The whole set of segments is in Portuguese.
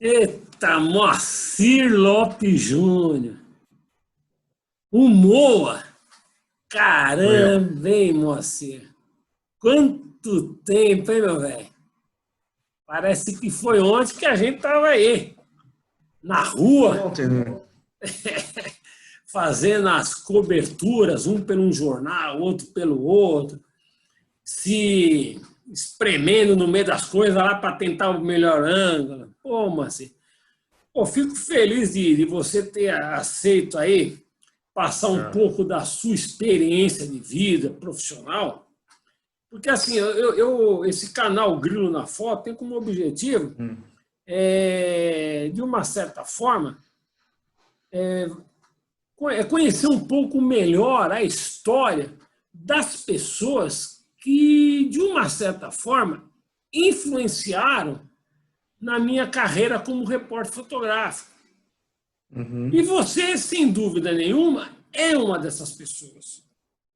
Eita, Moacir Lopes Júnior. O Moa. Sou eu. Caramba, hein, Moacir? Quanto tempo, hein, meu velho? Parece que foi ontem que a gente tava aí, na Foi rua, ontem, né? fazendo as coberturas, um pelo um jornal, outro pelo outro, se espremendo no meio das coisas lá para tentar o melhor ângulo. Pô, Moacir, pô, fico feliz de você ter aceito aí passar um Ah, pouco da sua experiência de vida profissional, porque assim, esse canal Grilo na Foto tem como objetivo, hum, de uma certa forma, conhecer um pouco melhor a história das pessoas que, de uma certa forma, influenciaram na minha carreira como repórter fotográfico. E uhum. você, sem dúvida nenhuma, é uma dessas pessoas.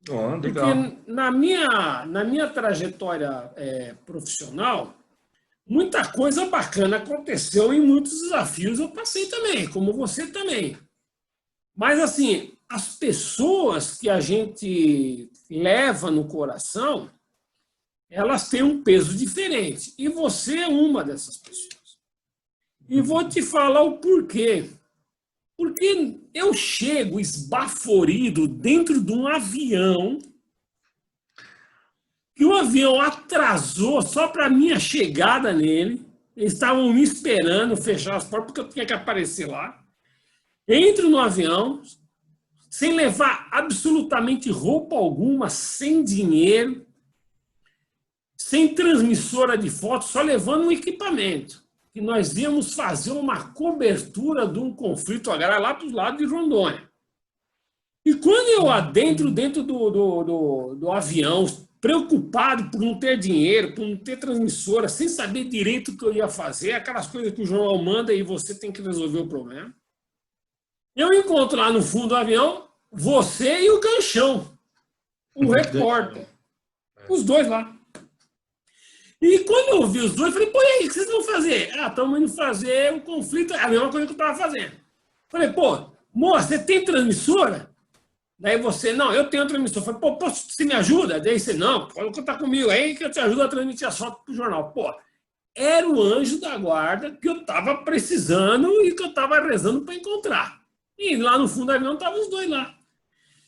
Ó, Porque legal. na minha trajetória profissional, muita coisa bacana aconteceu e muitos desafios eu passei também, como você também. Mas, assim, as pessoas que a gente leva no coração, elas têm um peso diferente. E você é uma dessas pessoas. E vou te falar o porquê. Porque eu chego esbaforido dentro de um avião, que o avião atrasou só para a minha chegada nele. Eles estavam me esperando fechar as portas, porque eu tinha que aparecer lá. Entro no avião, sem levar absolutamente roupa alguma, sem dinheiro, sem transmissora de foto, só levando um equipamento. E nós íamos fazer uma cobertura de um conflito agrário lá para os lados de Rondônia. E quando eu adentro dentro do avião, preocupado por não ter dinheiro, por não ter transmissora, sem saber direito o que eu ia fazer, aquelas coisas que o jornal manda e você tem que resolver o problema, eu encontro lá no fundo do avião você e o Ganchão, o repórter, Ganchão. É. os dois lá. E quando eu vi os dois, eu falei, pô, e aí, o que vocês vão fazer? Ah, estamos indo fazer o conflito, a mesma coisa que eu estava fazendo. Falei, pô, moça, você tem transmissora? Daí você, não, eu tenho transmissora. Falei, pô, você me ajuda? Daí você, não, pode contar comigo aí que eu te ajudo a transmitir as fotos para o jornal. Pô, era o anjo da guarda que eu estava precisando e que eu estava rezando para encontrar. E lá no fundo do avião estavam os dois lá.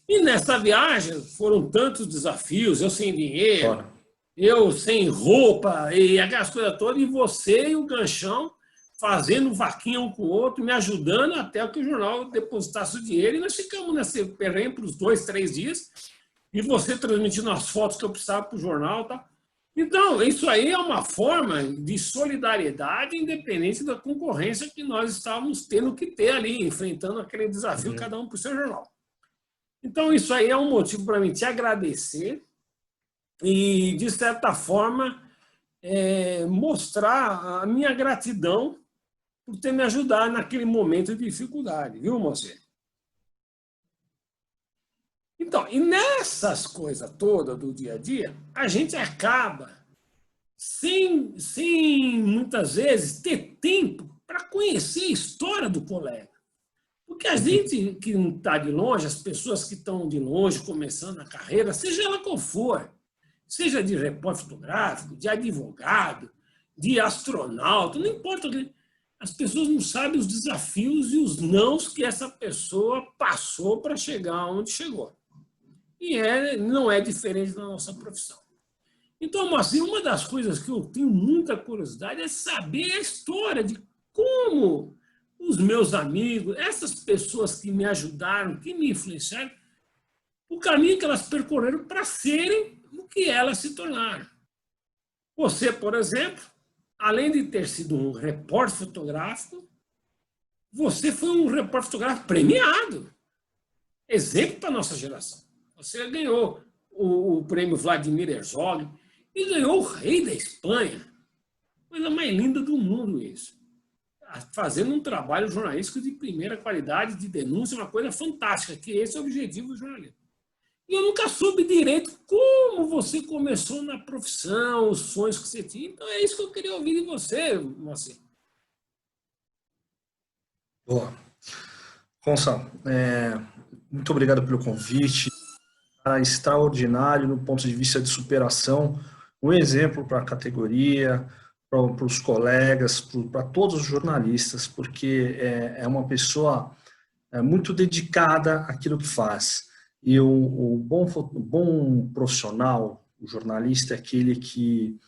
E nessa viagem foram tantos desafios, eu sem dinheiro, Claro. eu sem roupa e aquelas coisas todas, e você e o Ganchão fazendo vaquinha um com o outro, me ajudando até que o jornal depositasse o dinheiro, e nós ficamos nesse perrengue por uns 2, 3 dias, e você transmitindo as fotos que eu precisava para o jornal. Tá? Então, isso aí é uma forma de solidariedade, independente da concorrência que nós estávamos tendo que ter ali, enfrentando aquele desafio, Uhum. cada um para o seu jornal. Então, isso aí é um motivo para mim te agradecer e, de certa forma, mostrar a minha gratidão por ter me ajudado naquele momento de dificuldade, viu, Moacir? Então, e nessas coisas todas do dia a dia, a gente acaba sem muitas vezes ter tempo para conhecer a história do colega. Porque a gente que não está de longe, as pessoas que estão de longe, começando a carreira, seja ela qual for, seja de repórter fotográfico, de advogado, de astronauta, não importa. As pessoas não sabem os desafios e os nãos que essa pessoa passou para chegar onde chegou. E não é diferente da nossa profissão. Então, assim, uma das coisas que eu tenho muita curiosidade é saber a história de como os meus amigos, essas pessoas que me ajudaram, que me influenciaram, o caminho que elas percorreram para serem o que elas se tornaram. Você, por exemplo, além de ter sido um repórter fotográfico, você foi um repórter fotográfico premiado. Exemplo para a nossa geração. Você ganhou o prêmio Vladimir Herzog e ganhou o rei da Espanha. Coisa mais linda do mundo isso. Fazendo um trabalho jornalístico de primeira qualidade, de denúncia, uma coisa fantástica, que esse é o objetivo do jornalismo. E eu nunca soube direito como você começou na profissão, os sonhos que você tinha. Então é isso que eu queria ouvir de você, Moacir. Boa. Gonçalo, muito obrigado pelo convite. Extraordinário no ponto de vista de superação, um exemplo para a categoria, para os colegas, para todos os jornalistas, porque é uma pessoa muito dedicada àquilo que faz. E o bom profissional, o jornalista, é aquele que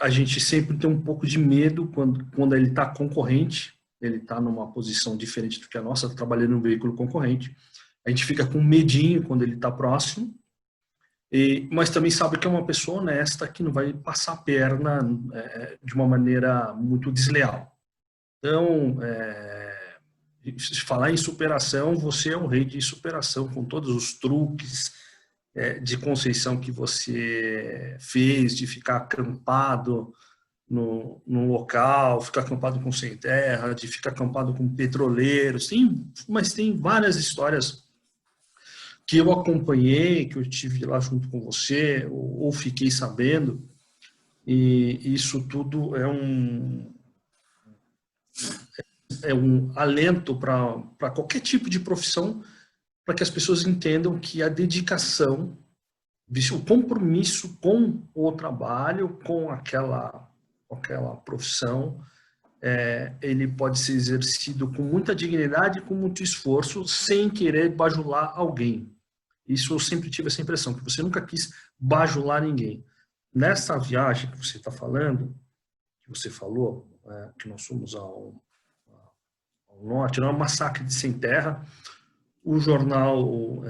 a gente sempre tem um pouco de medo quando ele está concorrente, ele está numa posição diferente do que a nossa, trabalhando em um veículo concorrente. A gente fica com medinho quando ele está próximo, mas também sabe que é uma pessoa honesta, que não vai passar a perna de uma maneira muito desleal. Então, se falar em superação, você é o rei de superação, com todos os truques de Conceição que você fez, de ficar acampado no local, ficar acampado com sem terra, de ficar acampado com petroleiros, mas tem várias histórias que eu acompanhei, que eu estive lá junto com você, ou fiquei sabendo, e isso tudo é um alento para qualquer tipo de profissão, para que as pessoas entendam que a dedicação, o compromisso com o trabalho, com aquela profissão, ele pode ser exercido com muita dignidade, com muito esforço, sem querer bajular alguém. Isso eu sempre tive essa impressão, que você nunca quis bajular ninguém. Nessa viagem que você está falando, que você falou, que nós fomos ao norte, era um massacre de sem terra, o jornal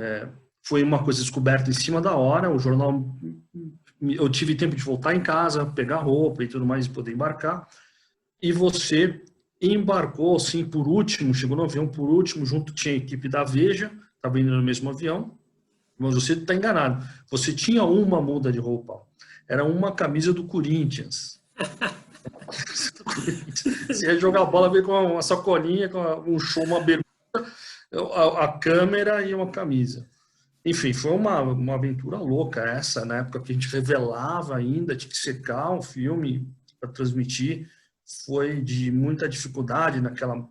foi uma coisa descoberta em cima da hora, o jornal, eu tive tempo de voltar em casa, pegar roupa e tudo mais, e poder embarcar, e você embarcou, assim, por último, chegou no avião por último, junto tinha a equipe da Veja, estava indo no mesmo avião, mas você está enganado. Você tinha uma muda de roupa. Era uma camisa do Corinthians. Você ia jogar bola, veio com uma sacolinha, com um show, uma bermuda, a câmera e uma camisa. Enfim, foi uma aventura louca essa, na época que a gente revelava ainda, tinha que secar um filme para transmitir. Foi de muita dificuldade naquela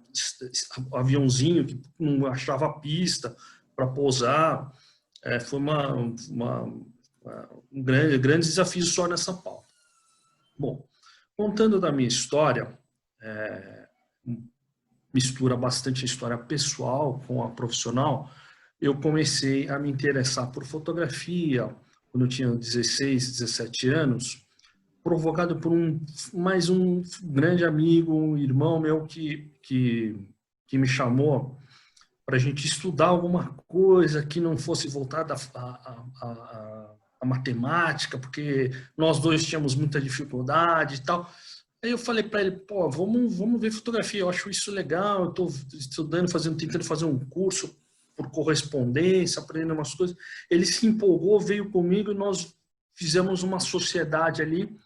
aviãozinho que não achava a pista para pousar. Foi um grande desafio só nessa pauta. Bom, contando da minha história, mistura bastante a história pessoal com a profissional, eu comecei a me interessar por fotografia quando eu tinha 16, 17 anos, provocado por mais um grande amigo, um irmão meu que me chamou para a gente estudar alguma coisa que não fosse voltada à matemática, porque nós dois tínhamos muita dificuldade e tal. Aí eu falei para ele, pô, vamos ver fotografia, eu acho isso legal, eu estou estudando, tentando fazer um curso por correspondência, aprendendo umas coisas. Ele se empolgou, veio comigo e nós fizemos uma sociedade ali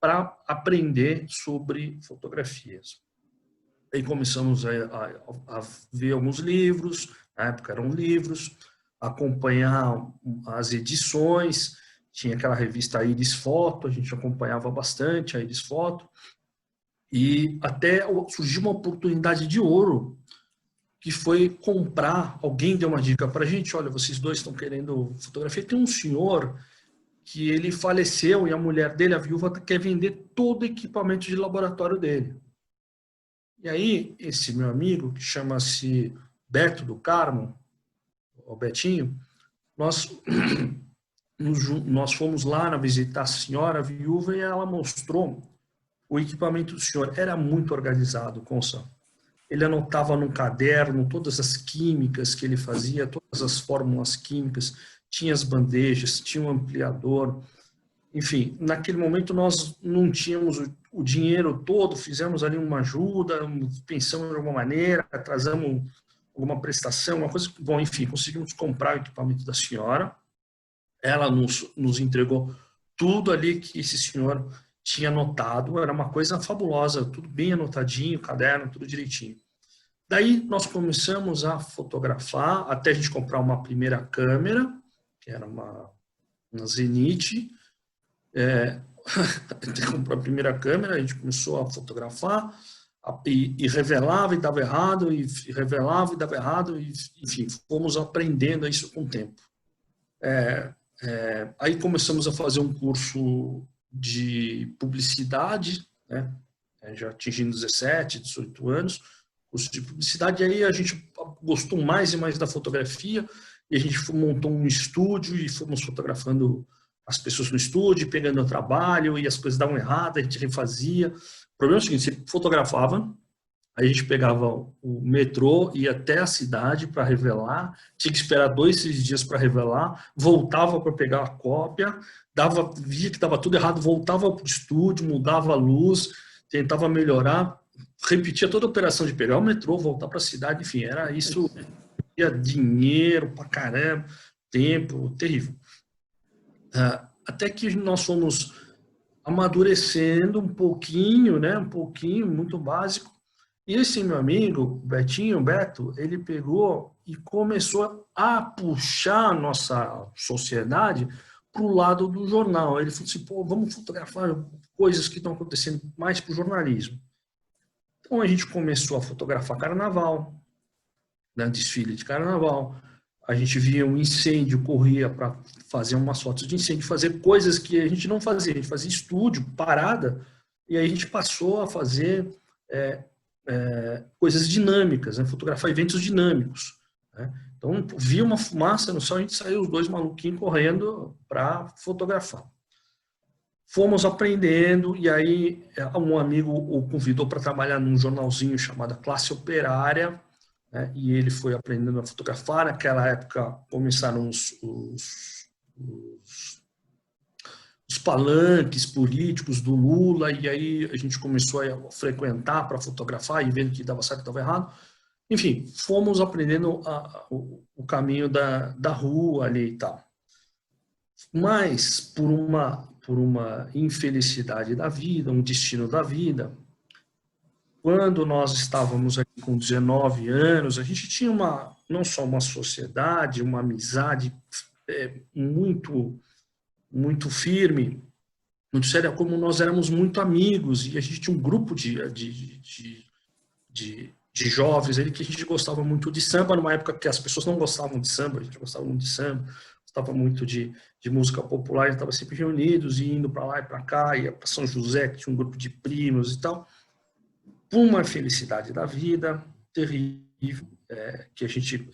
para aprender sobre fotografias. Aí começamos a ver alguns livros, na época eram livros, acompanhar as edições, tinha aquela revista Iris Foto, a gente acompanhava bastante a Iris Foto, e até surgiu uma oportunidade de ouro, que foi comprar, alguém deu uma dica para a gente, olha, vocês dois estão querendo fotografia, tem um senhor que ele faleceu e a mulher dele, a viúva, quer vender todo o equipamento de laboratório dele. E aí, esse meu amigo, que chama-se Beto do Carmo, o Betinho, nós fomos lá visitar a senhora a viúva e ela mostrou o equipamento do senhor. Era muito organizado, Consa. Ele anotava num caderno todas as químicas que ele fazia, todas as fórmulas químicas, tinha as bandejas, tinha um ampliador. Enfim, naquele momento nós não tínhamos o dinheiro todo, fizemos ali uma ajuda, pensamos de alguma maneira, atrasamos alguma prestação, uma coisa. Bom, enfim, conseguimos comprar o equipamento da senhora. Ela nos entregou tudo ali que esse senhor tinha anotado, era uma coisa fabulosa, tudo bem anotadinho, caderno, tudo direitinho. Daí nós começamos a fotografar, até a gente comprar uma primeira câmera, que era uma Zenith. Comprou a primeira câmera, a gente começou a fotografar, e revelava e dava errado, e revelava e dava errado, e, enfim, fomos aprendendo isso com o tempo. Aí começamos a fazer um curso de publicidade, né? Já atingindo 17, 18 anos, curso de publicidade, e aí a gente gostou mais e mais da fotografia, e a gente montou um estúdio e fomos fotografando as pessoas no estúdio, pegando o trabalho, e as coisas davam errado, a gente refazia. O problema é o seguinte: você fotografava, aí a gente pegava o metrô, ia até a cidade para revelar, tinha que esperar 2, 3 dias para revelar, voltava para pegar a cópia, via que estava tudo errado, voltava para o estúdio, mudava a luz, tentava melhorar, repetia toda a operação de pegar o metrô, voltar para a cidade, enfim, era isso, dinheiro para caramba, tempo, terrível. Até que nós fomos amadurecendo um pouquinho, né, um pouquinho, muito básico. E esse meu amigo, Betinho, Beto, ele pegou e começou a puxar a nossa sociedade para o lado do jornal. Ele falou assim: pô, vamos fotografar coisas que estão acontecendo mais para o jornalismo. Então a gente começou a fotografar carnaval, né, desfile de carnaval. A gente via um incêndio, corria para fazer umas fotos de incêndio, fazer coisas que a gente não fazia. A gente fazia estúdio, parada, e aí a gente passou a fazer coisas dinâmicas, né? Fotografar eventos dinâmicos, né? Então, via uma fumaça no céu, a gente saiu os 2 maluquinhos correndo para fotografar. Fomos aprendendo, e aí um amigo o convidou para trabalhar num jornalzinho chamado Classe Operária, né? E ele foi aprendendo a fotografar. Naquela época começaram os palanques políticos do Lula, e aí a gente começou a frequentar para fotografar e vendo que dava certo e dava errado. Enfim, fomos aprendendo o caminho da rua ali e tal. Mas, por uma infelicidade da vida, um destino da vida, quando nós estávamos aqui com 19 anos, a gente tinha não só uma sociedade, uma amizade muito, muito firme, muito séria, como nós éramos muito amigos, e a gente tinha um grupo de jovens ali que a gente gostava muito de samba, numa época que as pessoas não gostavam de samba, a gente gostava muito de samba, gostava muito de música popular, a gente estava sempre reunidos, e indo para lá e para cá, ia para São José, que tinha um grupo de primos e tal. Por uma felicidade da vida terrível, que a gente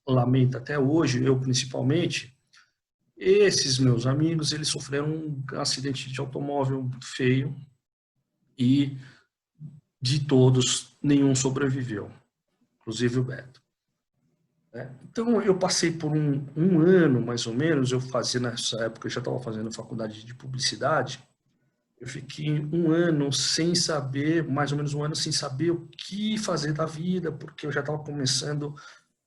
lamenta até hoje, eu principalmente, esses meus amigos, eles sofreram um acidente de automóvel muito feio, e de todos, nenhum sobreviveu, inclusive o Beto. Então, eu passei por um ano, mais ou menos, nessa época, eu já estava fazendo faculdade de publicidade, eu fiquei um ano sem saber, mais ou menos um ano sem saber o que fazer da vida, porque eu já estava começando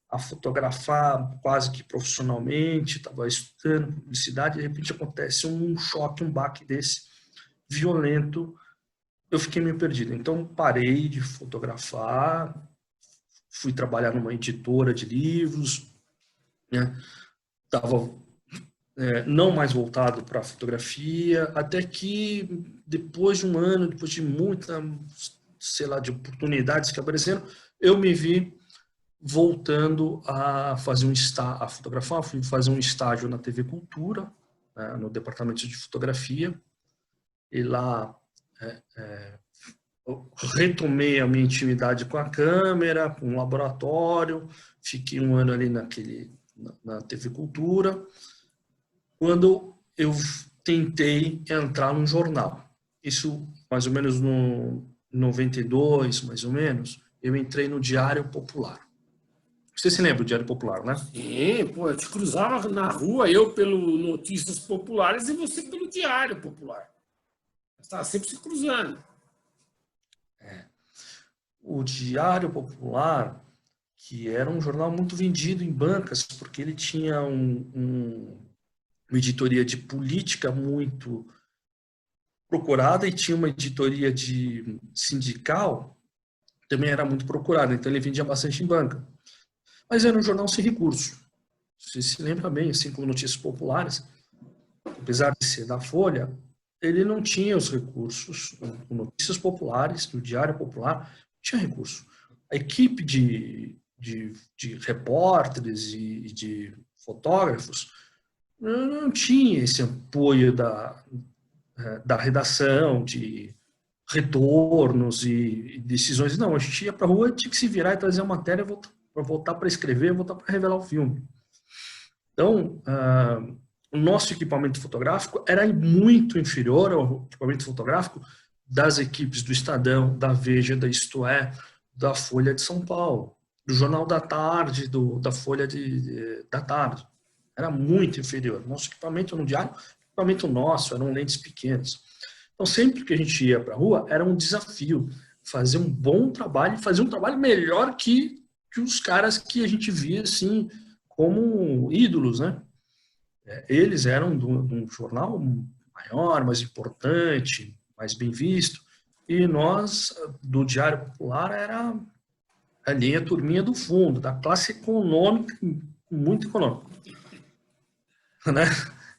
a fotografar quase que profissionalmente, estava estudando publicidade, e de repente acontece um choque, um baque desse, violento, eu fiquei meio perdido. Então, parei de fotografar, fui trabalhar numa editora de livros, né? Estava não mais voltado para a fotografia, até que depois de um ano, depois de muita, sei lá, de oportunidades que apareceram, eu me vi voltando a fazer a fotografar. Fui fazer um estágio na TV Cultura, né, no departamento de fotografia, e lá eu retomei a minha intimidade com a câmera, com o laboratório, fiquei um ano ali na TV Cultura, quando eu tentei entrar num jornal. Isso mais ou menos no 92, mais ou menos, eu entrei no Diário Popular. Você se lembra do Diário Popular, né? Sim, pô, eu te cruzava na rua, eu pelo Notícias Populares e você pelo Diário Popular. Estava sempre se cruzando. O Diário Popular, que era um jornal muito vendido em bancas, porque ele tinha uma editoria de política muito procurada e tinha uma editoria de sindical, também era muito procurada, então ele vendia bastante em banca. Mas era um jornal sem recurso. Você se lembra bem, assim como Notícias Populares, apesar de ser da Folha, ele não tinha os recursos, o Notícias Populares, o Diário Popular, tinha recurso. A equipe de repórteres e de fotógrafos não tinha esse apoio da redação, de retornos e decisões. Não, a gente ia para a rua, tinha que se virar e trazer a matéria para voltar para escrever, voltar para revelar o filme. Então, o nosso equipamento fotográfico era muito inferior ao equipamento fotográfico das equipes do Estadão, da Veja, da Isto É, da Folha de São Paulo, do Jornal da Tarde, da Folha da Tarde. Era muito inferior. Nosso equipamento no diário, equipamento nosso, eram lentes pequenas. Então, sempre que a gente ia para a rua, era um desafio fazer um bom trabalho, fazer um trabalho melhor que os caras que a gente via assim como ídolos, né? Eles eram de um jornal maior, mais importante, mais bem visto, e nós, do Diário Popular, era ali a turminha do fundo, da classe econômica, muito econômica. Né?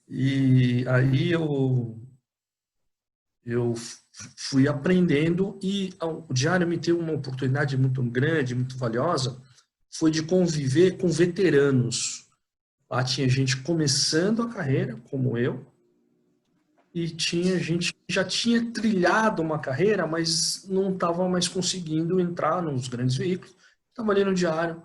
E aí eu fui aprendendo e o Diário me deu uma oportunidade muito grande, muito valiosa, foi de conviver com veteranos. Lá tinha gente começando a carreira, como eu, e tinha gente que já tinha trilhado uma carreira, mas não estava mais conseguindo entrar nos grandes veículos. Estava ali no diário.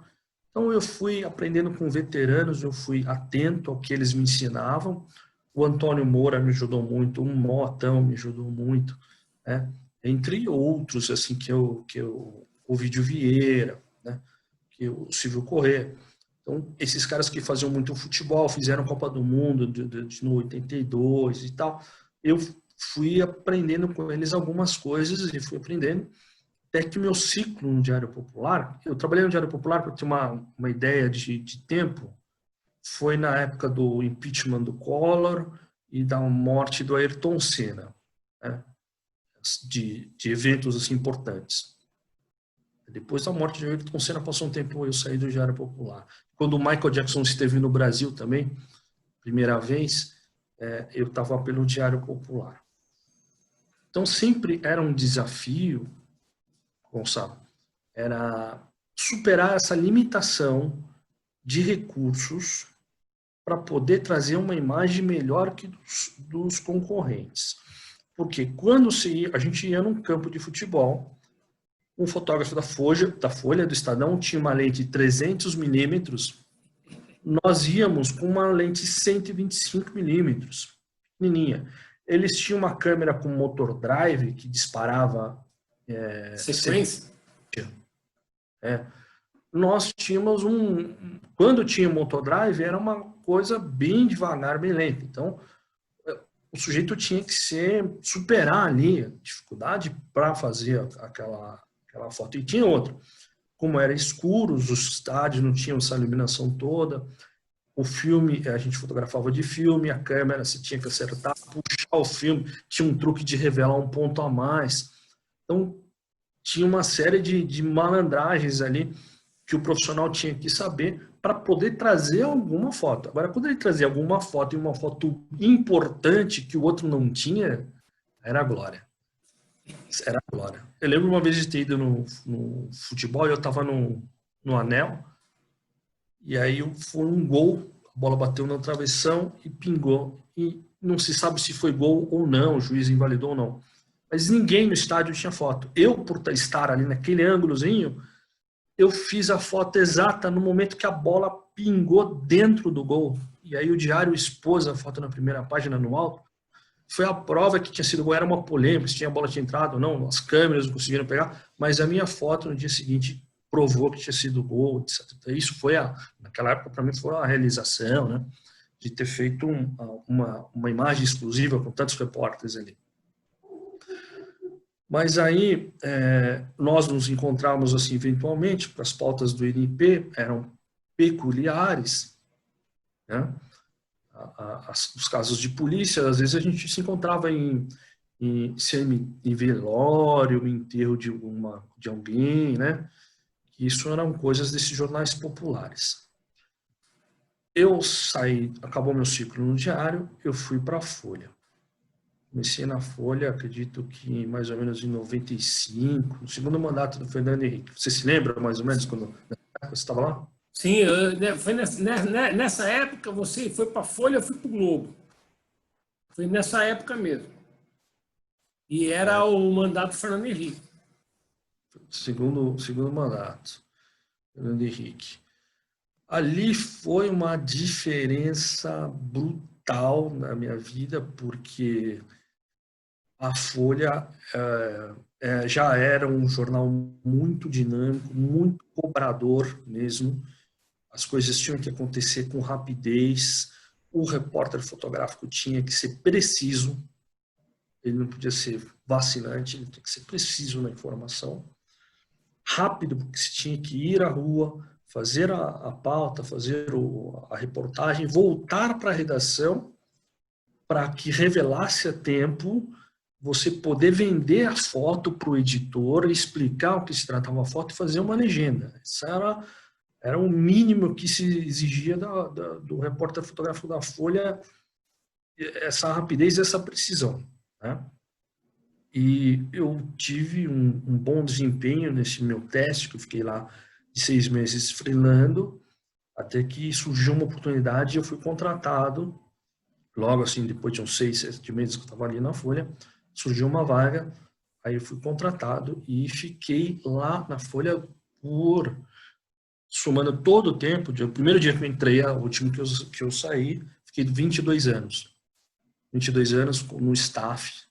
Então eu fui aprendendo com veteranos, eu fui atento ao que eles me ensinavam. O Antônio Moura me ajudou muito, o Motão me ajudou muito, né? Entre outros, assim, o Ovidio Vieira, né? O Silvio Corrêa. Então, esses caras que faziam muito futebol, fizeram Copa do Mundo no 82 e tal, eu fui aprendendo com eles algumas coisas e fui aprendendo até que o meu ciclo no Diário Popular, eu trabalhei no Diário Popular porque tinha uma ideia de tempo, foi na época do impeachment do Collor e da morte do Ayrton Senna, né? de eventos assim, importantes. Depois da morte de Ayrton Senna, passou um tempo eu saí do Diário Popular. Quando o Michael Jackson esteve no Brasil também, primeira vez, eu estava pelo Diário Popular. Então, sempre era um desafio, Gonçalo, era superar essa limitação de recursos para poder trazer uma imagem melhor que dos concorrentes. Porque quando a gente ia num campo de futebol, um fotógrafo da Folha, do Estadão, tinha uma lente de 300 milímetros, nós íamos com uma lente 125 milímetros, pequenininha. Eles tinham uma câmera com motor drive que disparava sequência. Nós tínhamos quando tinha motor drive, era uma coisa bem devagar, bem lenta. Então, o sujeito tinha que superar ali a dificuldade para fazer aquela foto. E tinha outra. Como era escuros, os estádios não tinham essa iluminação toda. O filme, a gente fotografava de filme, a câmera você tinha que acertar, puxar o filme, tinha um truque de revelar um ponto a mais. Então, tinha uma série de malandragens ali que o profissional tinha que saber para poder trazer alguma foto. Agora, quando ele trazia alguma foto e uma foto importante que o outro não tinha, era a glória. Era a glória. Eu lembro uma vez de ter ido no futebol e eu estava no anel e aí foi um gol, a bola bateu na travessão e pingou. E não se sabe se foi gol ou não, o juiz invalidou ou não. Mas ninguém no estádio tinha foto. Eu, por estar ali naquele ângulozinho, eu fiz a foto exata no momento que a bola pingou dentro do gol. E aí o Diário expôs a foto na primeira página, no alto. Foi a prova que tinha sido gol, era uma polêmica, se a bola tinha entrado ou não, as câmeras não conseguiram pegar, mas a minha foto no dia seguinte provou que tinha sido gol, etc. Isso foi, naquela época, para mim, foi a realização, né? De ter feito uma imagem exclusiva com tantos repórteres ali. Mas aí nós nos encontramos assim eventualmente, porque as pautas do INP eram peculiares, né? Os casos de polícia, às vezes a gente se encontrava em velório, em enterro de alguém, né? Isso eram coisas desses jornais populares. Eu saí, acabou meu ciclo no Diário, eu fui para a Folha. Comecei na Folha, acredito que mais ou menos em 95, no segundo mandato do Fernando Henrique. Você se lembra mais ou menos quando você estava lá? Sim, foi nessa época você foi para a Folha, eu fui para o Globo. Foi nessa época mesmo. E era o mandato do Fernando Henrique. Segundo mandato, Fernando Henrique. Ali foi uma diferença brutal na minha vida, porque a Folha já era um jornal muito dinâmico, muito cobrador mesmo. As coisas tinham que acontecer com rapidez. O repórter fotográfico tinha que ser preciso. Ele não podia ser vacilante, ele tinha que ser preciso na informação. Rápido, porque se tinha que ir à rua, fazer a pauta, fazer a reportagem, voltar para a redação para que revelasse a tempo você poder vender a foto para o editor, explicar o que se tratava a foto e fazer uma legenda. Isso era o mínimo que se exigia do repórter fotográfico da Folha, essa rapidez e essa precisão, né? E eu tive um bom desempenho nesse meu teste, que eu fiquei lá de 6 meses freelando, até que surgiu uma oportunidade e eu fui contratado. Logo assim, depois de uns 6, 7 meses que eu estava ali na Folha, surgiu uma vaga, aí eu fui contratado e fiquei lá na Folha somando todo o tempo, o primeiro dia que eu entrei, o último que eu saí, fiquei 22 anos. 22 anos no staff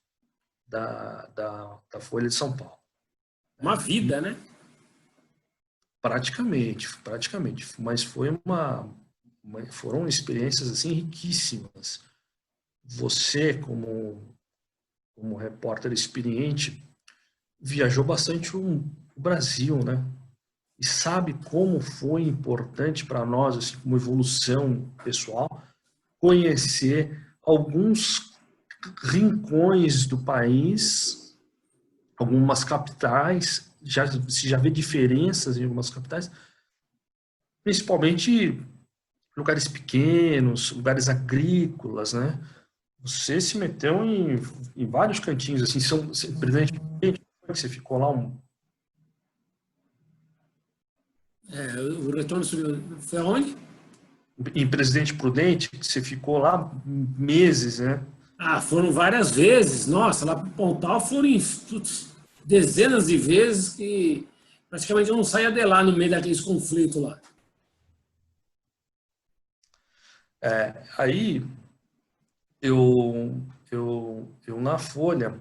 da Folha de São Paulo. Uma vida, né? Praticamente. Mas foram experiências assim riquíssimas. Você, como repórter experiente, viajou bastante o Brasil, né? E sabe como foi importante para nós, assim, como evolução pessoal, conhecer alguns rincões do país, algumas capitais, se já vê diferenças em algumas capitais, principalmente lugares pequenos, lugares agrícolas, né? Você se meteu em vários cantinhos, assim, Presidente Prudente, você ficou lá o retorno foi aonde? em Presidente Prudente, você ficou lá meses, né? Ah, foram várias vezes. Nossa, lá para o Pontal foram dezenas de vezes que praticamente eu não saía de lá no meio daqueles conflitos lá. Aí eu na Folha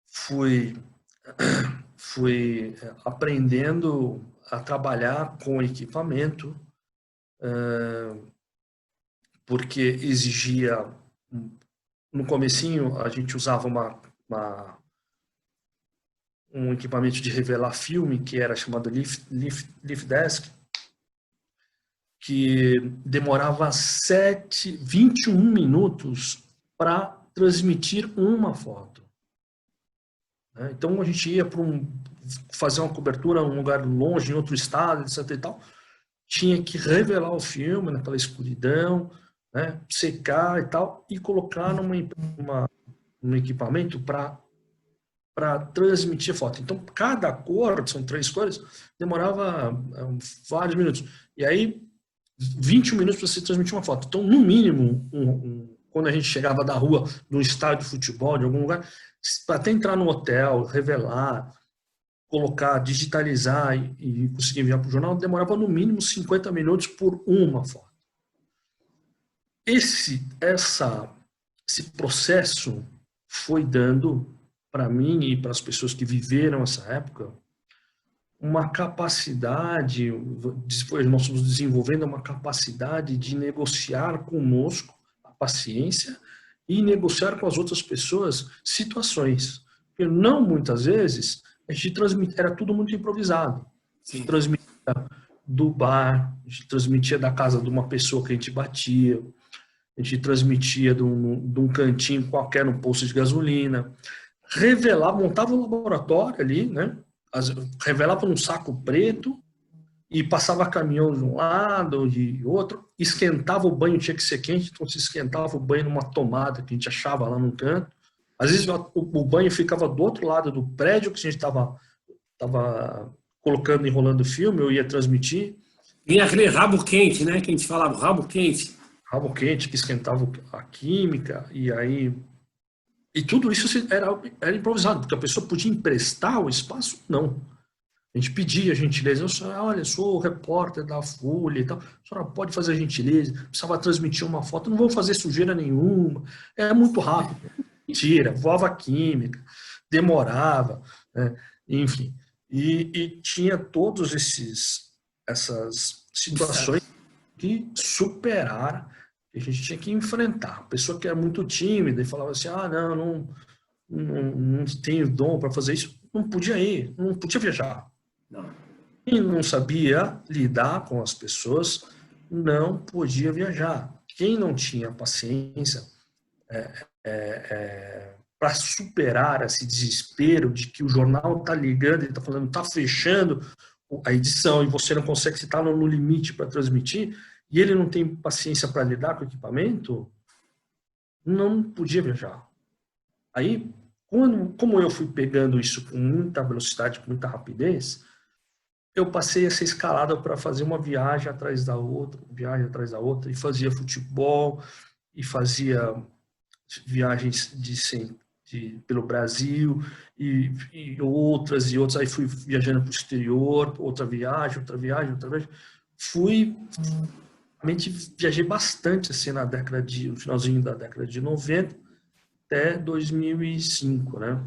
fui aprendendo a trabalhar com equipamento, porque exigia, no comecinho a gente usava um equipamento de revelar filme, que era chamado Lift Desk, que demorava 21 minutos para transmitir uma foto. Então a gente ia para fazer uma cobertura em um lugar longe, em outro estado, etc. e tal, tinha que revelar o filme naquela escuridão, né, secar e tal, e colocar num equipamento para transmitir foto. Então, cada cor, são 3 cores, demorava vários minutos. E aí, 21 minutos para você transmitir uma foto. Então, no mínimo, quando a gente chegava da rua, de um estádio de futebol, de algum lugar, para até entrar no hotel, revelar, colocar, digitalizar e conseguir enviar para o jornal, demorava no mínimo 50 minutos por uma foto. Esse processo foi dando para mim e para as pessoas que viveram essa época uma capacidade, nós fomos desenvolvendo uma capacidade de negociar conosco a paciência e negociar com as outras pessoas situações. Porque não muitas vezes a gente transmitia, era tudo muito improvisado. A gente transmitia do bar, a gente transmitia da casa de uma pessoa que a gente batia, a gente transmitia de um cantinho qualquer no posto de gasolina, montava um laboratório ali, né? Revelava num saco preto, e passava caminhão de um lado, de outro, esquentava o banho, tinha que ser quente, então se esquentava o banho numa tomada que a gente achava lá num canto. Às vezes o banho ficava do outro lado do prédio que a gente estava colocando, enrolando o filme, eu ia transmitir. E aquele rabo quente, né? Que a gente falava, rabo quente. Rabo quente que esquentava a química, e aí... E tudo isso era improvisado, porque a pessoa podia emprestar o espaço? Não. A gente pedia a gentileza, olha, sou o repórter da Folha e tal, a senhora pode fazer a gentileza, precisava transmitir uma foto, não vou fazer sujeira nenhuma, é muito rápido. Mentira, voava química, demorava, né? Enfim. E tinha todas essas situações que superaram, que a gente tinha que enfrentar. A pessoa que era muito tímida e falava assim, não tenho dom para fazer isso, não podia ir, não podia viajar. Não. Quem não sabia lidar com as pessoas não podia viajar. Quem não tinha paciência para superar esse desespero de que o jornal está ligando, ele está falando, está fechando a edição e você não consegue, você está no limite para transmitir, e ele não tem paciência para lidar com o equipamento, não podia viajar. Aí, como eu fui pegando isso com muita velocidade, com muita rapidez, eu passei a ser escalado para fazer uma viagem atrás da outra, e fazia futebol, e fazia viagens pelo Brasil, e outras, aí fui viajando para o exterior, outra viagem. Viajei bastante assim, no finalzinho da década de 90 até 2005, né?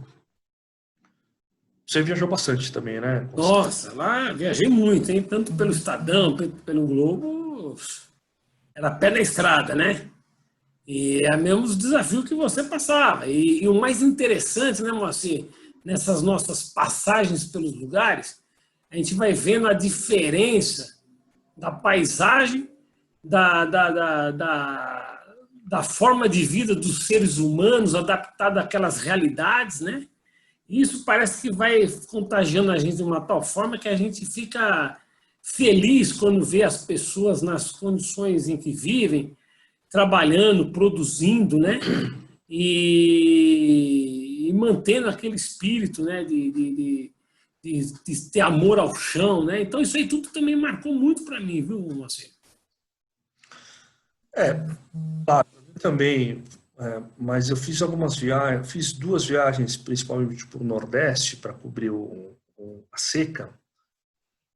Você viajou bastante também, né? Nossa, lá viajei muito, hein? Tanto pelo Estadão, pelo Globo, era pé na estrada, né? E é mesmo os desafios que você passava. E o mais interessante, né, Moacir, nessas nossas passagens pelos lugares, a gente vai vendo a diferença da paisagem, da forma de vida dos seres humanos adaptada àquelas realidades, né? Isso parece que vai contagiando a gente de uma tal forma que a gente fica feliz quando vê as pessoas nas condições em que vivem, trabalhando, produzindo, né? E mantendo aquele espírito, né? De ter amor ao chão, né? Então isso aí tudo também marcou muito para mim, viu, Marcelo? Claro, também, mas eu fiz algumas viagens, fiz 2 viagens, principalmente para o Nordeste, para cobrir a seca,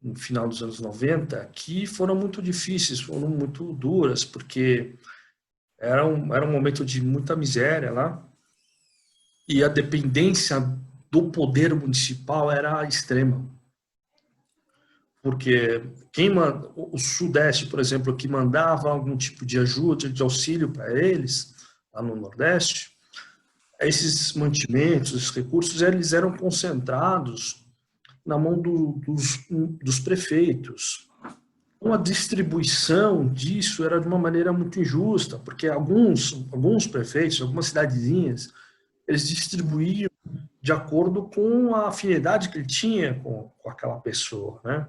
no final dos anos 90, que foram muito difíceis, foram muito duras, porque era um momento de muita miséria lá, e a dependência do poder municipal era extrema. Porque o Sudeste, por exemplo, que mandava algum tipo de ajuda, de auxílio para eles, lá no Nordeste, esses mantimentos, esses recursos, eles eram concentrados na mão dos prefeitos. Então, a distribuição disso era de uma maneira muito injusta, porque alguns prefeitos, algumas cidadezinhas, eles distribuíam de acordo com a afinidade que ele tinha com aquela pessoa, né?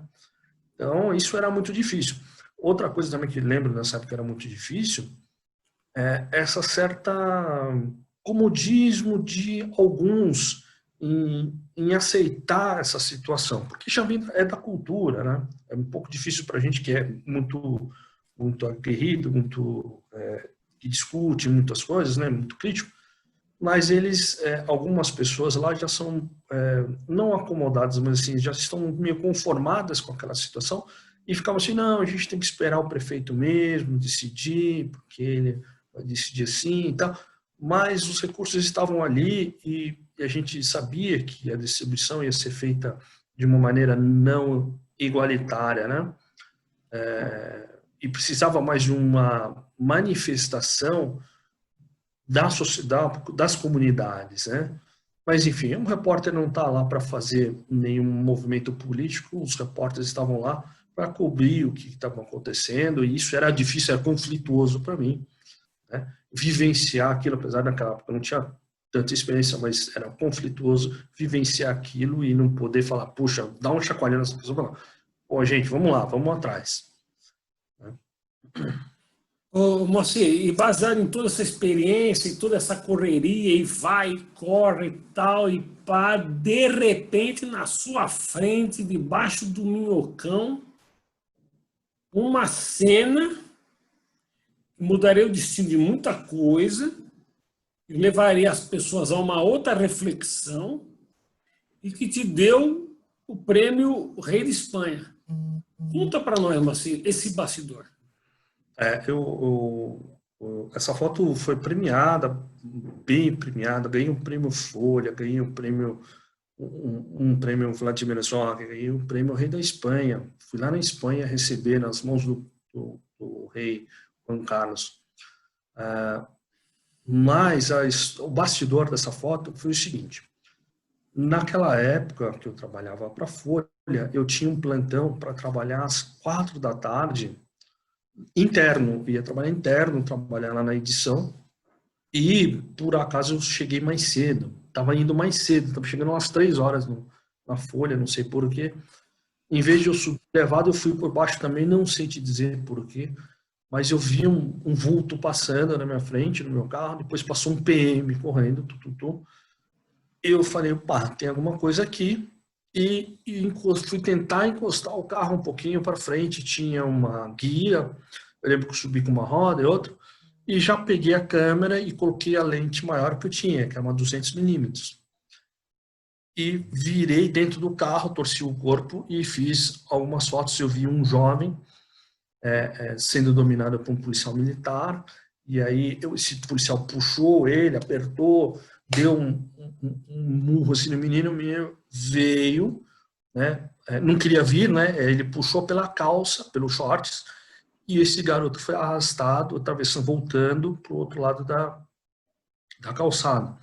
Então, isso era muito difícil. Outra coisa também que lembro nessa época que era muito difícil é essa certa comodismo de alguns em aceitar essa situação, porque já é da cultura, né? É um pouco difícil para a gente que é muito aguerrido, que discute muitas coisas, né? Muito crítico, mas algumas pessoas lá já são não acomodadas, mas assim, já estão meio conformadas com aquela situação e ficavam assim, não, a gente tem que esperar o prefeito mesmo decidir, porque ele vai decidir assim e tal, mas os recursos estavam ali e a gente sabia que a distribuição ia ser feita de uma maneira não igualitária, né? E precisava mais de uma manifestação da sociedade, das comunidades, né? Mas, enfim, um repórter não está lá para fazer nenhum movimento político, os repórteres estavam lá para cobrir o que estava acontecendo, e isso era difícil, era conflituoso para mim, né? Vivenciar aquilo, apesar daquela época eu não tinha tanta experiência, mas era conflituoso vivenciar aquilo e não poder falar, puxa, dá um chacoalhão nessa pessoa, falar, Pô, gente, vamos lá, vamos atrás. Ô, Moacir, e baseado em toda essa experiência e toda essa correria, e vai, corre e tal, e pá, de repente, na sua frente, debaixo do minhocão, uma cena que mudaria o destino de muita coisa, e levaria as pessoas a uma outra reflexão, e que te deu o prêmio Rei de Espanha. Conta para nós, Moacir, esse bastidor. Essa foto foi premiada, bem premiada, ganhei um prêmio Folha, ganhei um prêmio, um prêmio Vladimir Zog, ganhei um prêmio Rei da Espanha. Fui lá na Espanha receber nas mãos do rei Juan Carlos. Mas o bastidor dessa foto foi o seguinte: naquela época que eu trabalhava para a Folha, eu tinha um plantão para trabalhar às 4 da tarde, interno, ia trabalhar interno, trabalhar lá na edição, e por acaso eu cheguei mais cedo, estava indo mais cedo, estava chegando umas 3 horas na Folha, não sei porquê. Em vez de eu subir elevado, eu fui por baixo também, não sei te dizer porquê, mas eu vi um vulto passando na minha frente, no meu carro, depois passou um PM correndo, eu falei, pá, tem alguma coisa aqui, e fui tentar encostar o carro um pouquinho para frente, tinha uma guia, eu lembro que eu subi com uma roda e outra, e já peguei a câmera e coloquei a lente maior que eu tinha, que é uma 200mm. E virei dentro do carro, torci o corpo e fiz algumas fotos. Eu vi um jovem sendo dominado por um policial militar, e aí esse policial puxou ele, apertou, deu um murro assim no menino, o menino veio, né? Não queria vir, né? Ele puxou pela calça, pelos shorts, e esse garoto foi arrastado, atravessando, voltando para o outro lado da calçada.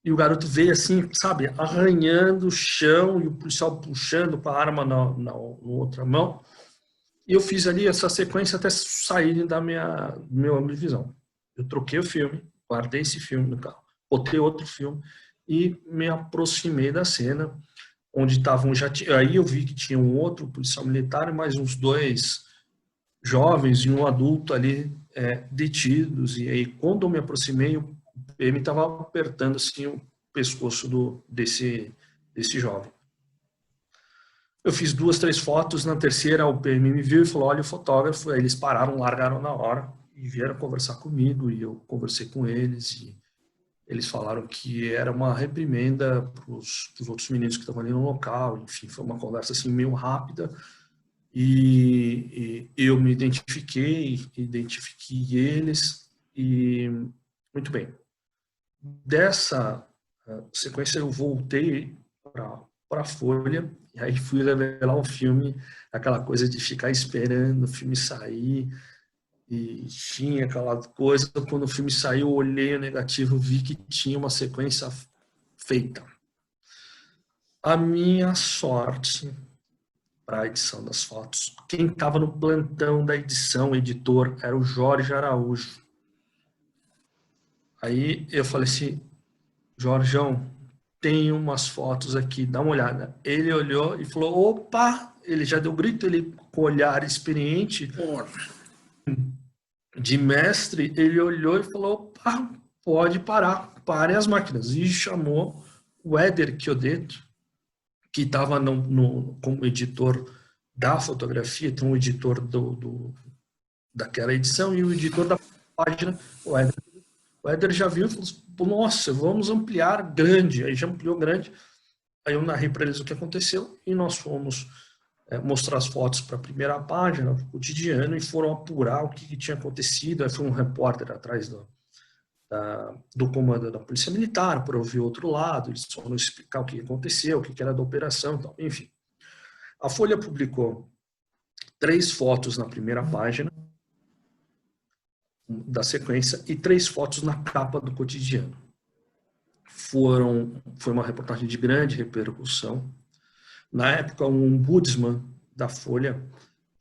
E o garoto veio assim, sabe, arranhando o chão, e o policial puxando com a arma na outra mão. E eu fiz ali essa sequência até saírem da meu âmbito de visão. Eu troquei o filme, guardei esse filme no carro, botei outro filme e me aproximei da cena onde estavam aí eu vi que tinha um outro policial militar e mais uns 2 jovens e um adulto ali detidos. E aí quando eu me aproximei, o PM estava apertando assim o pescoço desse jovem. Eu fiz 2, 3 fotos, na terceira o PM me viu e falou, olha o fotógrafo. Aí eles pararam, largaram na hora e vieram conversar comigo, e eu conversei com eles, e eles falaram que era uma reprimenda para os outros meninos que estavam ali no local. Enfim, foi uma conversa assim meio rápida, e eu me identifiquei eles, e muito bem. Dessa sequência eu voltei para a Folha, e aí fui revelar o filme, aquela coisa de ficar esperando o filme sair, e tinha aquela coisa, quando o filme saiu, eu olhei o negativo, vi que tinha uma sequência feita. A minha sorte para a edição das fotos, quem estava no plantão da edição, o editor, era o Jorge Araújo. Aí eu falei assim, Jorjão, tem umas fotos aqui, dá uma olhada. Ele olhou e falou, opa, ele já deu grito, ele com olhar experiente, de mestre, ele olhou e falou, opa, pode parar, parem as máquinas. E chamou o Éder Chiodeto, que estava como editor da fotografia, então o editor daquela edição e o editor da página, o Éder. O Éder já viu e falou, nossa, vamos ampliar grande. Aí já ampliou grande. Aí eu narrei para eles o que aconteceu e nós fomos mostrar as fotos para a primeira página, para o cotidiano, e foram apurar o que tinha acontecido. Aí foi um repórter atrás do comando da Polícia Militar para ouvir o outro lado, eles foram explicar o que aconteceu, o que era da operação, então, enfim. A Folha publicou 3 fotos na primeira página da sequência e 3 fotos na capa do cotidiano. Foi uma reportagem de grande repercussão. Na época, um ombudsman da Folha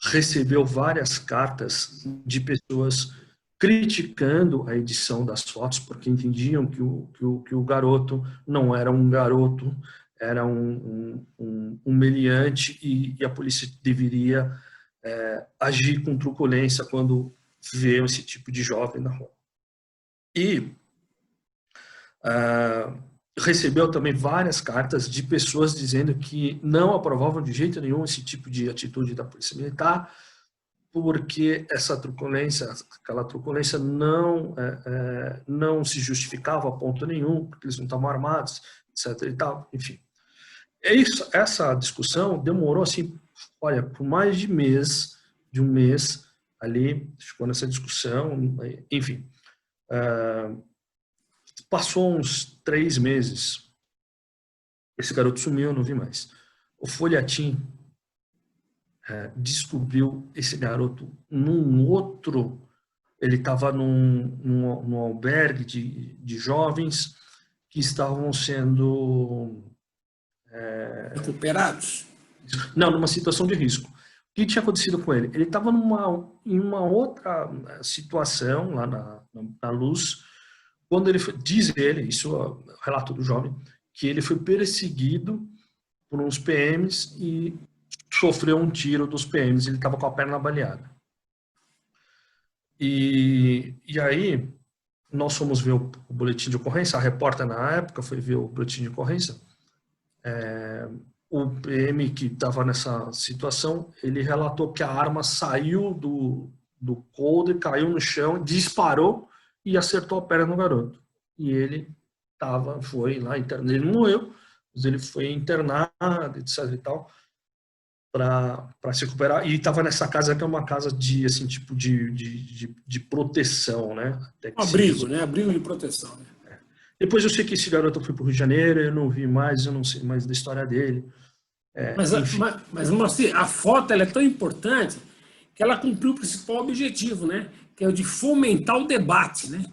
recebeu várias cartas de pessoas criticando a edição das fotos, porque entendiam que o garoto não era um garoto, era um meliante e a polícia deveria agir com truculência quando vê esse tipo de jovem na rua. E recebeu também várias cartas de pessoas dizendo que não aprovavam de jeito nenhum esse tipo de atitude da polícia militar, porque aquela truculência não se justificava a ponto nenhum, porque eles não estavam armados, etc. e tal, enfim. Essa discussão demorou, assim, olha, por mais de um mês ali, ficou nessa discussão, enfim. Passou uns 3 meses, esse garoto sumiu, eu não vi mais. O Folhetim descobriu esse garoto ele estava num albergue de jovens que estavam sendo recuperados? Não, numa situação de risco. O que tinha acontecido com ele? Ele estava em uma outra situação lá na Luz, quando diz ele, isso é o relato do jovem, que ele foi perseguido por uns PMs e sofreu um tiro dos PMs, ele estava com a perna baleada. E aí, nós fomos ver o boletim de ocorrência, a repórter na época foi ver o boletim de ocorrência, o PM que estava nessa situação, ele relatou que a arma saiu do coldre, caiu no chão, disparou e acertou a perna no garoto. E ele foi lá internado, ele não morreu, mas ele foi internado, etc e tal, para se recuperar. E estava nessa casa que é uma casa de, assim, tipo de proteção, né? Um abrigo, né? Abrigo de proteção, né? Depois eu sei que esse garoto foi para o Rio de Janeiro, eu não vi mais, eu não sei mais da história dele. Mas Moacir, a foto ela é tão importante que ela cumpriu o principal objetivo, né? Que é o de fomentar o debate, né?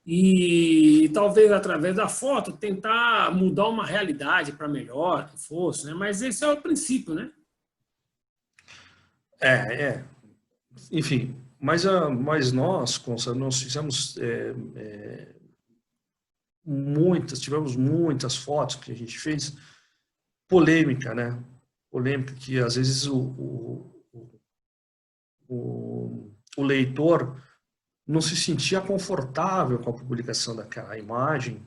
E talvez através da foto tentar mudar uma realidade para melhor que fosse, né? Mas esse é o princípio, né? Enfim, mas nós fizemos tivemos muitas fotos que a gente fez, polêmica, né? Polêmica que às vezes o leitor não se sentia confortável com a publicação daquela imagem,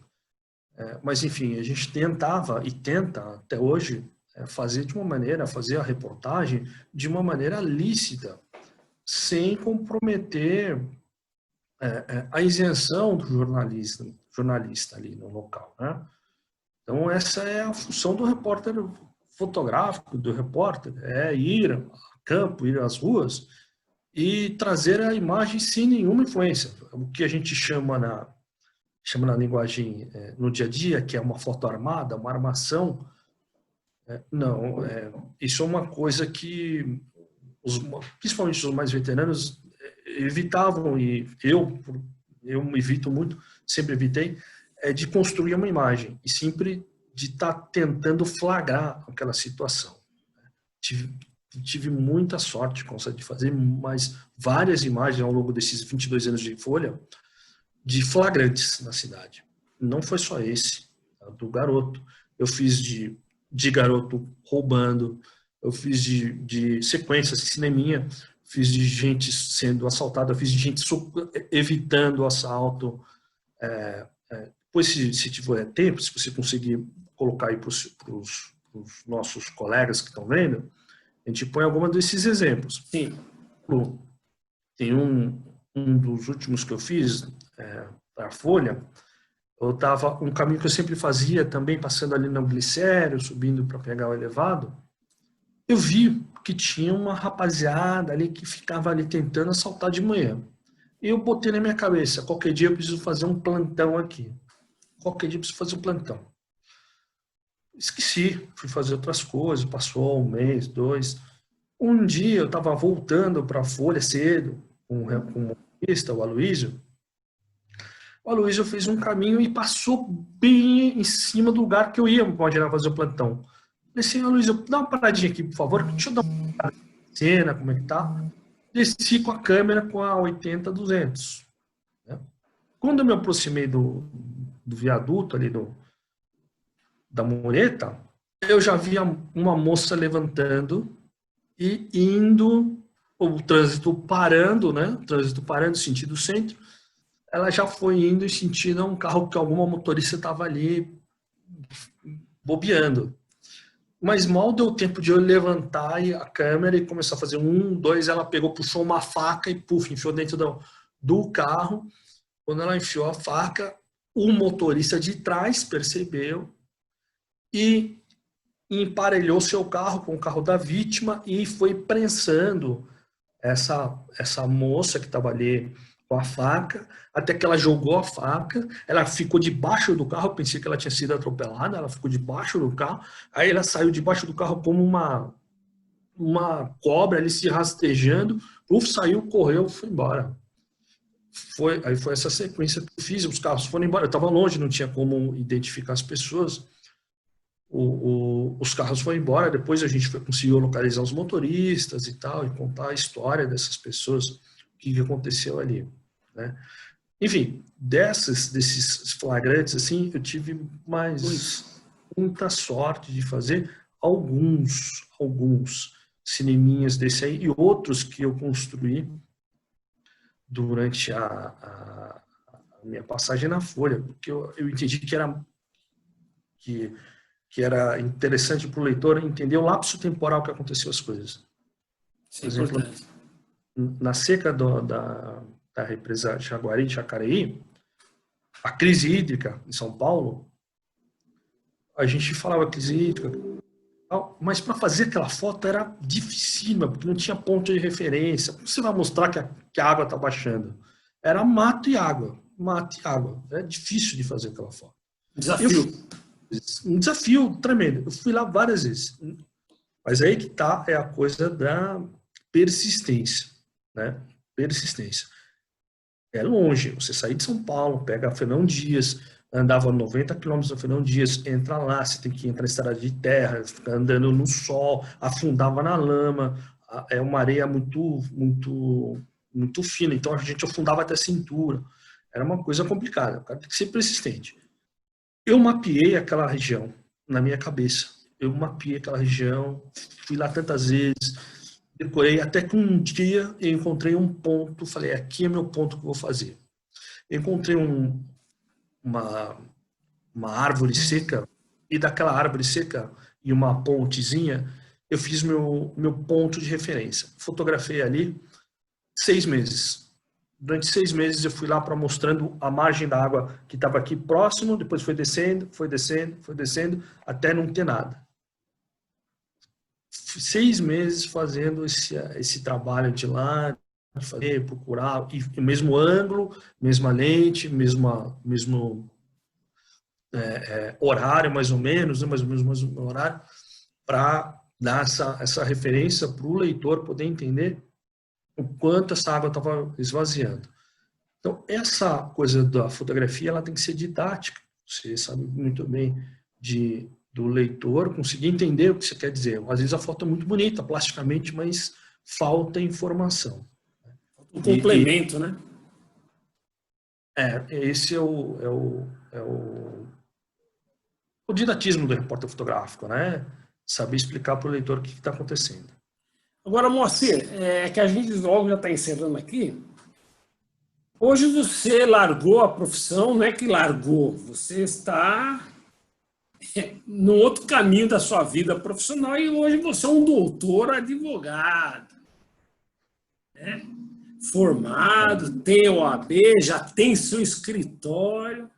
mas enfim, a gente tentava e tenta até hoje fazer a reportagem de uma maneira lícita, sem comprometer a isenção do jornalista ali no local, né? Então essa é a função do repórter fotográfico, do repórter, ir a campo, ir às ruas e trazer a imagem sem nenhuma influência, o que a gente chama na linguagem no dia a dia, que é uma foto armada, uma armação. Isso é uma coisa que principalmente os mais veteranos evitavam, e eu me evito muito, sempre evitei, de construir uma imagem e sempre de estar tentando flagrar aquela situação. Tive muita sorte de fazer mais várias imagens ao longo desses 22 anos de Folha, de flagrantes na cidade. Não foi só esse, do garoto. Eu fiz de garoto roubando, eu fiz de sequências de cineminha, fiz de gente sendo assaltada, eu fiz de gente evitando o assalto. Depois, se tiver tempo, se você conseguir colocar aí para os nossos colegas que estão vendo, a gente põe alguns desses exemplos. Sim. Tem um dos últimos que eu fiz para a Folha, um caminho que eu sempre fazia também, passando ali no Glicério, subindo para pegar o elevado, eu vi que tinha uma rapaziada ali que ficava ali tentando assaltar de manhã. E eu botei na minha cabeça, qualquer dia eu preciso fazer um plantão aqui. Qualquer dia eu preciso fazer um plantão. Esqueci, fui fazer outras coisas, passou 1 mês, 2. Um dia eu estava voltando para a Folha cedo, com o motorista, o Aloysio. O Aloysio fez um caminho e passou bem em cima do lugar que eu ia para fazer o plantão. Falei assim, Aloysio, dá uma paradinha aqui, por favor, deixa eu dar uma parada na cena, como é que tá. Desci com a câmera com a 80-200. Né? Quando eu me aproximei do viaduto ali da mureta, eu já via uma moça levantando e indo, o trânsito parando, né? O trânsito parando, sentido centro. Ela já foi indo e sentindo um carro que alguma motorista estava ali bobeando. Mas mal deu tempo de eu levantar a câmera e começar a fazer 1, 2, ela pegou, puxou uma faca e enfiou dentro do carro. Quando ela enfiou a faca, o motorista de trás percebeu e emparelhou seu carro com o carro da vítima e foi prensando essa moça que estava ali com a faca, até que ela jogou a faca, ela ficou debaixo do carro, eu pensei que ela tinha sido atropelada, ela ficou debaixo do carro, aí ela saiu debaixo do carro como uma cobra ali se rastejando, saiu, correu, foi embora. Aí foi essa sequência que eu fiz, os carros foram embora, eu estava longe, não tinha como identificar as pessoas, os carros foram embora, depois a gente conseguiu localizar os motoristas e tal, e contar a história dessas pessoas, o que aconteceu ali, né? Enfim, desses flagrantes, assim, eu tive muita sorte de fazer alguns cineminhas desse aí, e outros que eu construí durante a minha passagem na Folha, porque eu entendi que era interessante para o leitor entender o lapso temporal que aconteceu as coisas. Por exemplo, na seca da represa Jaguari de Jacareí, a crise hídrica em São Paulo, a gente falava crise hídrica, mas para fazer aquela foto era dificílima, porque não tinha ponto de referência. Como você vai mostrar que a água está baixando? Era mato e água. Mato e água. Era difícil de fazer aquela foto. Um desafio tremendo. Eu fui lá várias vezes. Mas aí que tá é a coisa da persistência, né? Persistência. É longe. Você sair de São Paulo, pega a Fernão Dias, andava 90 quilômetros da Fernão Dias, entra lá, você tem que entrar em estrada de terra, ficar andando no sol, afundava na lama. É uma areia muito fina, então a gente afundava até a cintura. Era uma coisa complicada. O cara tem que ser persistente. Eu mapeei aquela região na minha cabeça. Eu mapeei aquela região, fui lá tantas vezes, decorei, até que um dia eu encontrei um ponto, falei, aqui é meu ponto que eu vou fazer. Eu encontrei uma árvore seca, e daquela árvore seca e uma pontezinha, eu fiz meu ponto de referência. Fotografei ali 6 meses. Durante 6 meses eu fui lá para mostrando a margem da água que estava aqui próximo, depois foi descendo, até não ter nada. 6 meses fazendo esse trabalho de lá, de fazer, procurar, e o mesmo ângulo, mesma lente, mesmo horário, mais ou menos, né, mais ou menos o mesmo horário, para dar essa referência para o leitor poder entender o quanto essa água estava esvaziando. Então, essa coisa da fotografia, ela tem que ser didática. Você sabe muito bem do leitor conseguir entender o que você quer dizer. Às vezes a foto é muito bonita, plasticamente, mas falta informação. Um complemento, né? Esse é o didatismo do repórter fotográfico, né? Saber explicar para o leitor o que está acontecendo. Agora, Moacir, que a gente logo já está encerrando aqui. Hoje você largou a profissão, não é que largou, você está no outro caminho da sua vida profissional e hoje você é um doutor advogado, né? Formado, tem OAB, já tem seu escritório.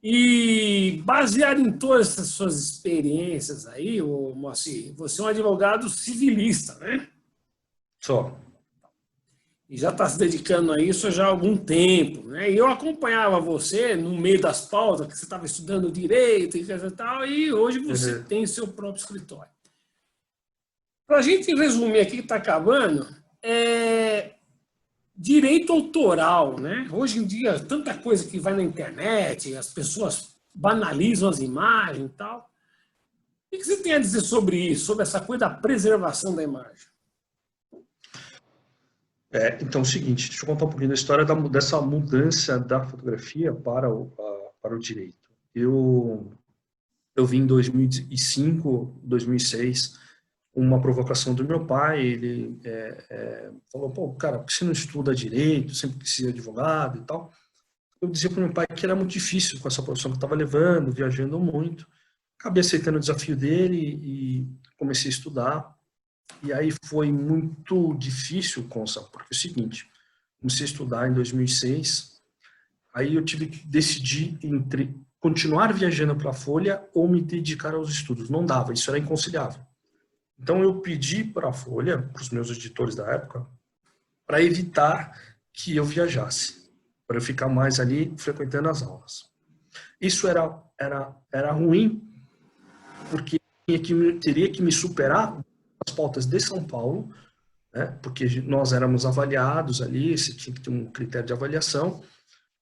E baseado em todas essas suas experiências aí, Moacir, você é um advogado civilista, né? Só. E já está se dedicando a isso já há algum tempo, né? E eu acompanhava você no meio das pautas, que você estava estudando direito e tal, e hoje você tem seu próprio escritório. Para a gente resumir aqui que está acabando, direito autoral, né? Hoje em dia, tanta coisa que vai na internet, as pessoas banalizam as imagens e tal. O que você tem a dizer sobre isso, sobre essa coisa da preservação da imagem? Então é o seguinte, deixa eu contar um pouquinho da história dessa mudança da fotografia para o direito. Eu eu vim em 2005, 2006, uma provocação do meu pai. Ele falou, pô, cara, por que você não estuda direito, sempre quis ser advogado e tal? Eu dizia para o meu pai que era muito difícil com essa profissão que eu estava levando, viajando muito. Acabei aceitando o desafio dele e comecei a estudar. E aí foi muito difícil, Consa, porque é o seguinte, comecei a estudar em 2006, aí eu tive que decidir entre continuar viajando para a Folha ou me dedicar aos estudos. Não dava, isso era inconciliável. Então eu pedi para a Folha, para os meus editores da época, para evitar que eu viajasse, para eu ficar mais ali frequentando as aulas. Isso era ruim, porque teria que me superar as pautas de São Paulo, né, porque nós éramos avaliados ali, você tinha que ter um critério de avaliação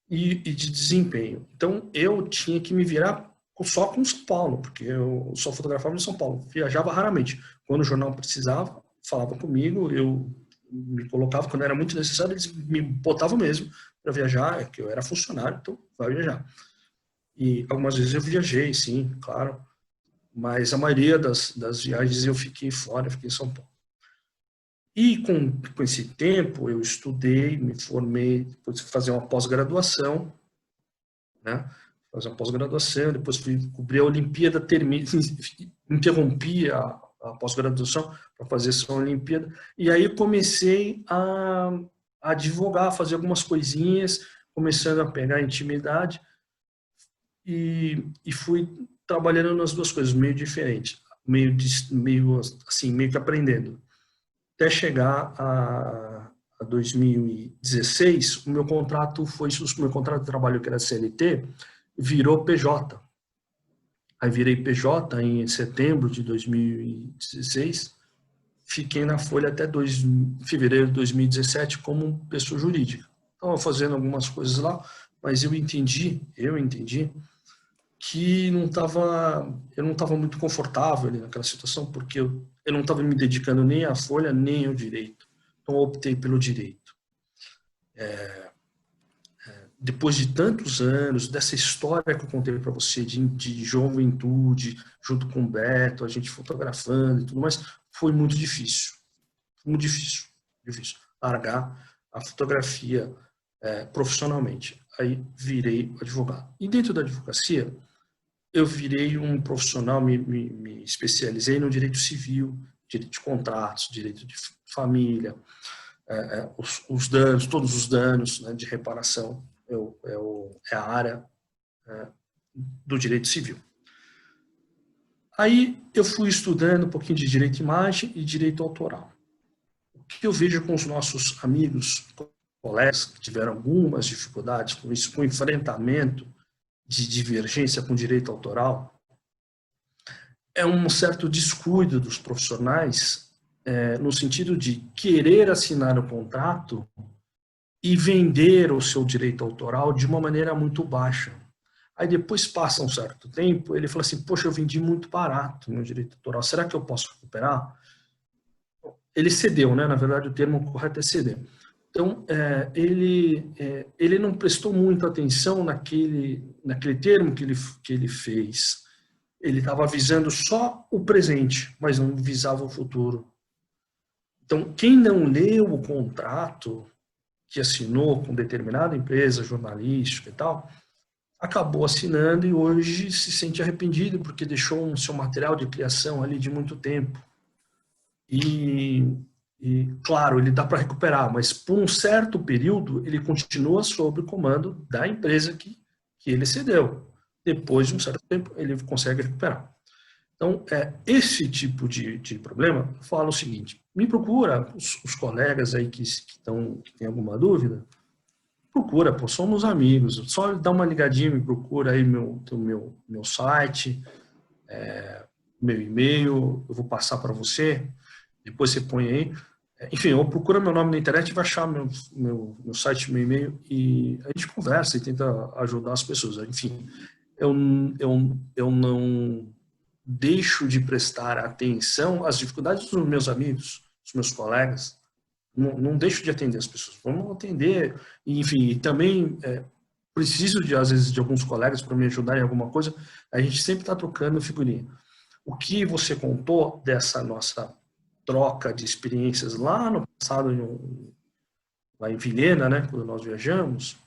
e de desempenho. Então eu tinha que me virar só com São Paulo, porque eu só fotografava em São Paulo, viajava raramente. Quando o jornal precisava, falava comigo, eu me colocava, quando era muito necessário, eles me botavam mesmo para viajar, que eu era funcionário, então vai viajar. E algumas vezes eu viajei, sim, claro, mas a maioria das viagens eu fiquei fora, eu fiquei em São Paulo. E com esse tempo eu estudei, me formei, depois fui fazer uma pós-graduação, né? Fazer uma pós-graduação, depois fui cobrir a Olimpíada, interrompi a pós-graduação para fazer essa Olimpíada, e aí comecei a advogar, fazer algumas coisinhas, começando a pegar intimidade, e fui trabalhando nas duas coisas, meio diferente, meio que aprendendo. Até chegar a 2016, o meu contrato de trabalho, que era CLT, virou PJ. Aí virei PJ em setembro de 2016, fiquei na Folha até fevereiro de 2017 como pessoa jurídica. Estava fazendo algumas coisas lá, mas eu entendi que eu não estava muito confortável ali naquela situação, porque eu não estava me dedicando nem à Folha, nem ao direito. Então, eu optei pelo direito. Depois de tantos anos, dessa história que eu contei para você, de juventude, junto com o Beto, a gente fotografando e tudo mais, foi muito difícil. Muito difícil largar a fotografia profissionalmente. Aí virei advogado. E dentro da advocacia, eu virei um profissional, me especializei no direito civil, direito de contratos, direito de família, os danos, todos os danos, né, de reparação, é a área do direito civil. Aí eu fui estudando um pouquinho de direito de imagem e direito autoral. O que eu vejo com os nossos amigos, colegas que tiveram algumas dificuldades com isso, com o enfrentamento de divergência com direito autoral, é um certo descuido dos profissionais, no sentido de querer assinar o contrato e vender o seu direito autoral de uma maneira muito baixa. Aí depois passa um certo tempo, ele fala assim, poxa, eu vendi muito barato meu direito autoral, será que eu posso recuperar? Ele cedeu, né? Na verdade o termo correto é ceder. Então, ele não prestou muita atenção naquele termo que ele fez. Ele estava visando só o presente, mas não visava o futuro. Então, quem não leu o contrato que assinou com determinada empresa jornalística e tal, acabou assinando e hoje se sente arrependido porque deixou um seu material de criação ali de muito tempo. E claro, ele dá para recuperar, mas por um certo período ele continua sob o comando da empresa que ele cedeu. Depois de um certo tempo ele consegue recuperar. Então, esse tipo de problema, eu falo o seguinte, me procura, os colegas aí que têm alguma dúvida, procura, pô, somos amigos, só dá uma ligadinha, me procura aí meu site, meu e-mail, eu vou passar para você, depois você põe aí, enfim, ou procura meu nome na internet e vai achar meu site, meu e-mail, e a gente conversa e tenta ajudar as pessoas. Enfim, eu não deixo de prestar atenção às dificuldades dos meus amigos, dos meus colegas, não deixo de atender as pessoas, vamos atender, enfim, e também preciso, às vezes, de alguns colegas para me ajudar em alguma coisa, a gente sempre está trocando figurinha. O que você contou dessa nossa troca de experiências lá no passado, lá em Vilhena, né, quando nós viajamos,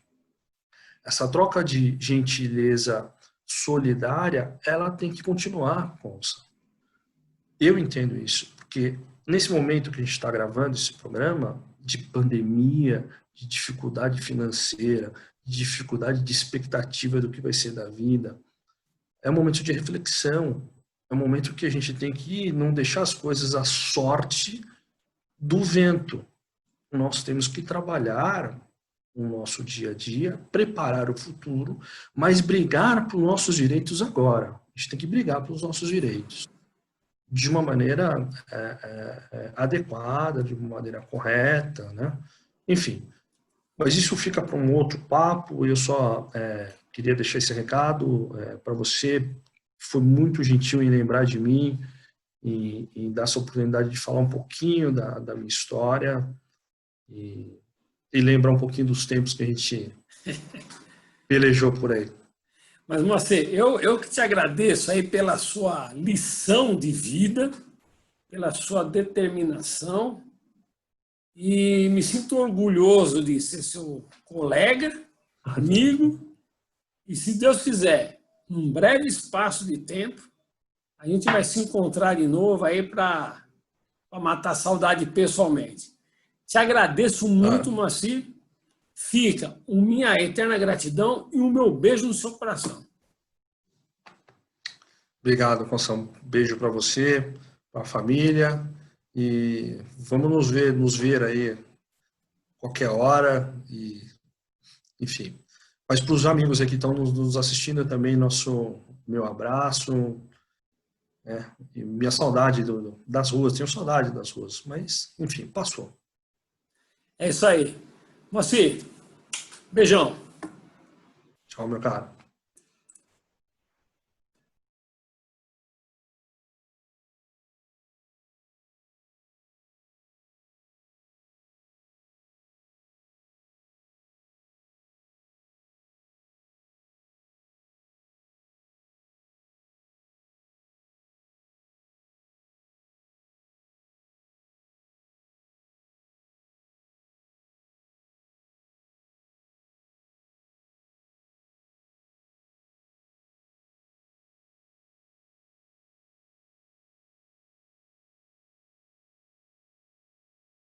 essa troca de gentileza solidária, ela tem que continuar, Consa. Eu entendo isso, porque nesse momento que a gente está gravando esse programa, de pandemia, de dificuldade financeira, de dificuldade de expectativa do que vai ser da vida, é um momento de reflexão, é um momento que a gente tem que não deixar as coisas à sorte do vento. Nós temos que trabalhar o nosso dia a dia, preparar o futuro, mas brigar por nossos direitos agora. A gente tem que brigar pelos nossos direitos de uma maneira adequada, de uma maneira correta, né? Enfim, mas isso fica para um outro papo. Eu só queria deixar esse recado para você. Foi muito gentil em lembrar de mim e dar essa oportunidade de falar um pouquinho da minha história e lembrar um pouquinho dos tempos que a gente pelejou por aí. Mas, Moacir, eu que te agradeço aí pela sua lição de vida, pela sua determinação, e me sinto orgulhoso de ser seu colega, amigo, e se Deus quiser, num breve espaço de tempo, a gente vai se encontrar de novo aí para matar a saudade pessoalmente. Te agradeço muito, Moacir. Fica a minha eterna gratidão e o meu beijo no seu coração. Obrigado, Conção. Beijo para você, para a família, e vamos nos ver aí qualquer hora, e enfim. Mas para os amigos aqui que estão nos assistindo também, meu abraço, e minha saudade das ruas. Tenho saudade das ruas, mas enfim, passou. É isso aí. Moacir, beijão. Tchau, meu cara.